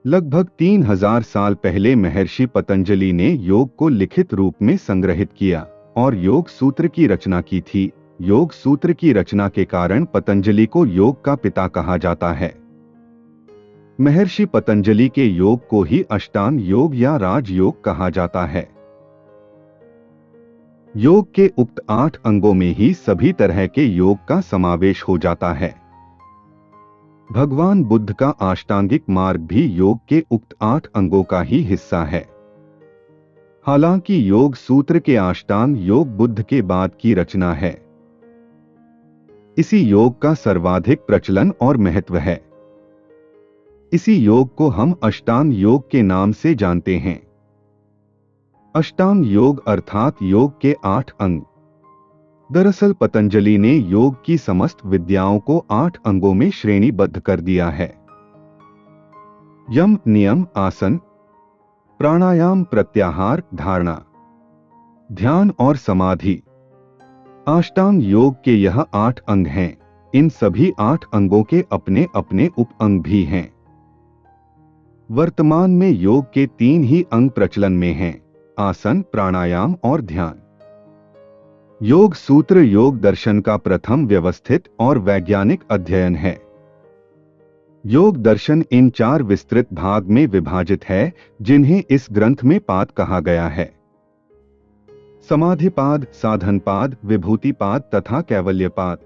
लगभग 3000 साल पहले महर्षि पतंजलि ने योग को लिखित रूप में संग्रहित किया और योग सूत्र की रचना की थी। योग सूत्र की रचना के कारण पतंजलि को योग का पिता कहा जाता है। महर्षि पतंजलि के योग को ही अष्टांग योग या राजयोग कहा जाता है। योग के उक्त 8 अंगों में ही सभी तरह के योग का समावेश हो जाता है। भगवान बुद्ध का अष्टांगिक मार्ग भी योग के उक्त 8 अंगों का ही हिस्सा है। हालांकि योग सूत्र के अष्टांग योग बुद्ध के बाद की रचना है। इसी योग का सर्वाधिक प्रचलन और महत्व है। इसी योग को हम अष्टांग योग के नाम से जानते हैं। अष्टांग योग अर्थात योग के 8 अंग। दरअसल पतंजलि ने योग की समस्त विद्याओं को 8 अंगों में श्रेणीबद्ध कर दिया है। यम नियम आसन, प्राणायाम प्रत्याहार धारणा, ध्यान और समाधि। अष्टांग योग के यह 8 अंग हैं। इन सभी 8 अंगों के अपने अपने उप अंग भी हैं। वर्तमान में योग के 3 ही अंग प्रचलन में हैं: आसन, प्राणायाम और ध्यान। योग सूत्र योग दर्शन का प्रथम व्यवस्थित और वैज्ञानिक अध्ययन है। योग दर्शन इन 4 विस्तृत भाग में विभाजित है, जिन्हें इस ग्रंथ में पाद कहा गया है: समाधिपाद, साधनपाद, विभूतिपाद तथा कैवल्यपाद।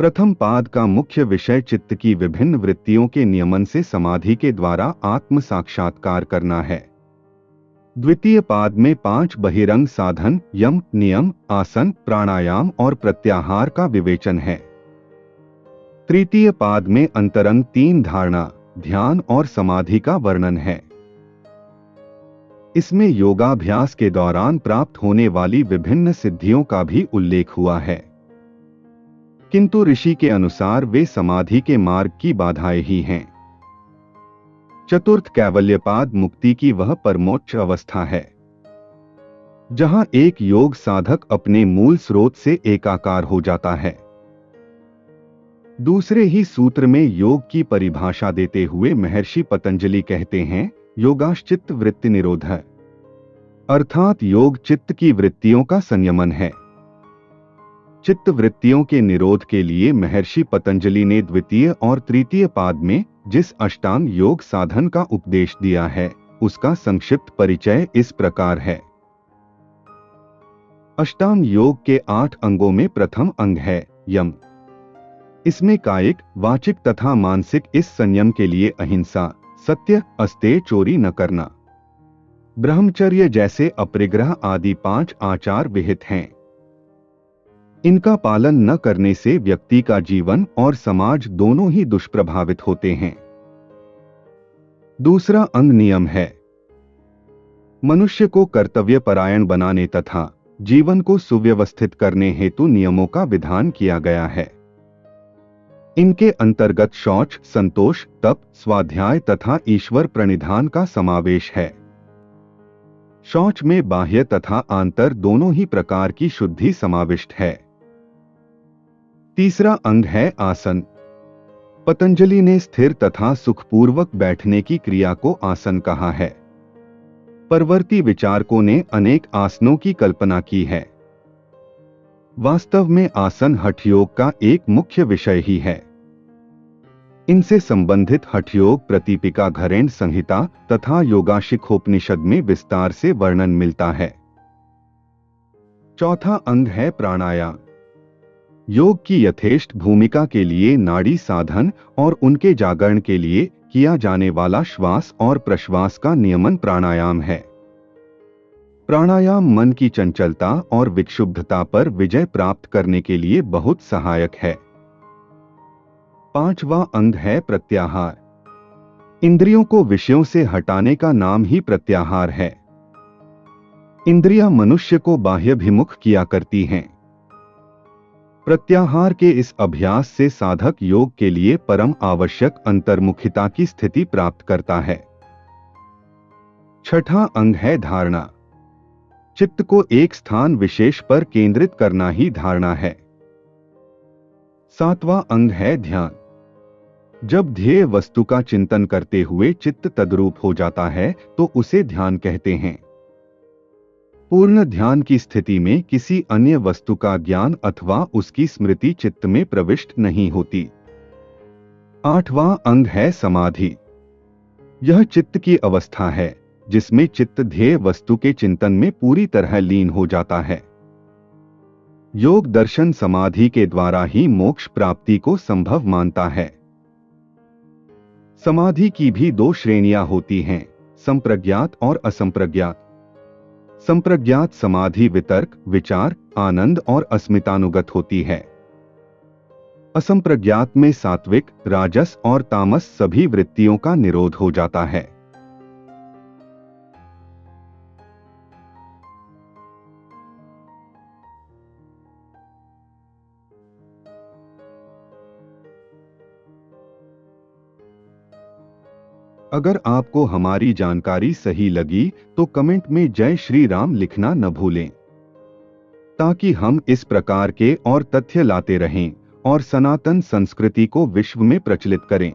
प्रथम पाद का मुख्य विषय चित्त की विभिन्न वृत्तियों के नियमन से समाधि के द्वारा आत्म साक्षात्कार करना है। द्वितीय पाद में 5 बहिरंग साधन यम, नियम, आसन, प्राणायाम और प्रत्याहार का विवेचन है। तृतीय पाद में अंतरंग 3 धारणा, ध्यान और समाधि का वर्णन है। इसमें योगाभ्यास के दौरान प्राप्त होने वाली विभिन्न सिद्धियों का भी उल्लेख हुआ है, किंतु ऋषि के अनुसार वे समाधि के मार्ग की बाधाएं ही हैं। चतुर्थ कैवल्यपाद मुक्ति की वह परमोच्च अवस्था है, जहां एक योग साधक अपने मूल स्रोत से एकाकार हो जाता है। दूसरे ही सूत्र में योग की परिभाषा देते हुए महर्षि पतंजलि कहते हैं: योगाश्चित्त वृत्ति निरोध, अर्थात योग चित्त की वृत्तियों का संयमन है। चित्त वृत्तियों के निरोध के लिए महर्षि पतंजलि ने द्वितीय और तृतीय पाद में जिस अष्टांग योग साधन का उपदेश दिया है, उसका संक्षिप्त परिचय इस प्रकार है। अष्टांग योग के 8 अंगों में प्रथम अंग है यम। इसमें कायिक, वाचिक तथा मानसिक इस संयम के लिए अहिंसा, सत्य, अस्तेय, चोरी न करना, ब्रह्मचर्य जैसे अपरिग्रह आदि 5 आचार विहित हैं। इनका पालन न करने से व्यक्ति का जीवन और समाज दोनों ही दुष्प्रभावित होते हैं। दूसरा अंग नियम है। मनुष्य को कर्तव्यपरायण बनाने तथा जीवन को सुव्यवस्थित करने हेतु नियमों का विधान किया गया है। इनके अंतर्गत शौच, संतोष, तप, स्वाध्याय तथा ईश्वर प्रणिधान का समावेश है। शौच में बाह्य तथा आंतर दोनों ही प्रकार की शुद्धि समाविष्ट है। तीसरा अंग है आसन। पतंजलि ने स्थिर तथा सुखपूर्वक बैठने की क्रिया को आसन कहा है। परवर्ती विचारकों ने अनेक आसनों की कल्पना की है। वास्तव में आसन हठयोग का एक मुख्य विषय ही है। इनसे संबंधित हठयोग प्रतीपिका घरेण संहिता तथा योगाशिखोपनिषद में विस्तार से वर्णन मिलता है। चौथा अंग है प्राणायाम। योग की यथेष्ट भूमिका के लिए नाड़ी साधन और उनके जागरण के लिए किया जाने वाला श्वास और प्रश्वास का नियमन प्राणायाम है। प्राणायाम मन की चंचलता और विक्षुब्धता पर विजय प्राप्त करने के लिए बहुत सहायक है। पांचवा अंग है प्रत्याहार। इंद्रियों को विषयों से हटाने का नाम ही प्रत्याहार है। इंद्रियां मनुष्य को बाह्यभिमुख किया करती हैं। प्रत्याहार के इस अभ्यास से साधक योग के लिए परम आवश्यक अंतर्मुखिता की स्थिति प्राप्त करता है। छठा अंग है धारणा। चित्त को एक स्थान विशेष पर केंद्रित करना ही धारणा है। सातवां अंग है ध्यान। जब ध्येय वस्तु का चिंतन करते हुए चित्त तद्रूप हो जाता है तो उसे ध्यान कहते हैं। पूर्ण ध्यान की स्थिति में किसी अन्य वस्तु का ज्ञान अथवा उसकी स्मृति चित्त में प्रविष्ट नहीं होती। आठवां अंग है समाधि। यह चित्त की अवस्था है जिसमें चित्त ध्येय वस्तु के चिंतन में पूरी तरह लीन हो जाता है। योग दर्शन समाधि के द्वारा ही मोक्ष प्राप्ति को संभव मानता है। समाधि की भी दो श्रेणियां होती हैं, संप्रज्ञात और असंप्रज्ञात। संप्रज्ञात समाधि वितर्क, विचार, आनंद और अस्मितानुगत होती है। असंप्रज्ञात में सात्विक, राजस और तामस सभी वृत्तियों का निरोध हो जाता है। अगर आपको हमारी जानकारी सही लगी तो कमेंट में जय श्री राम लिखना न भूलें, ताकि हम इस प्रकार के और तथ्य लाते रहें और सनातन संस्कृति को विश्व में प्रचलित करें।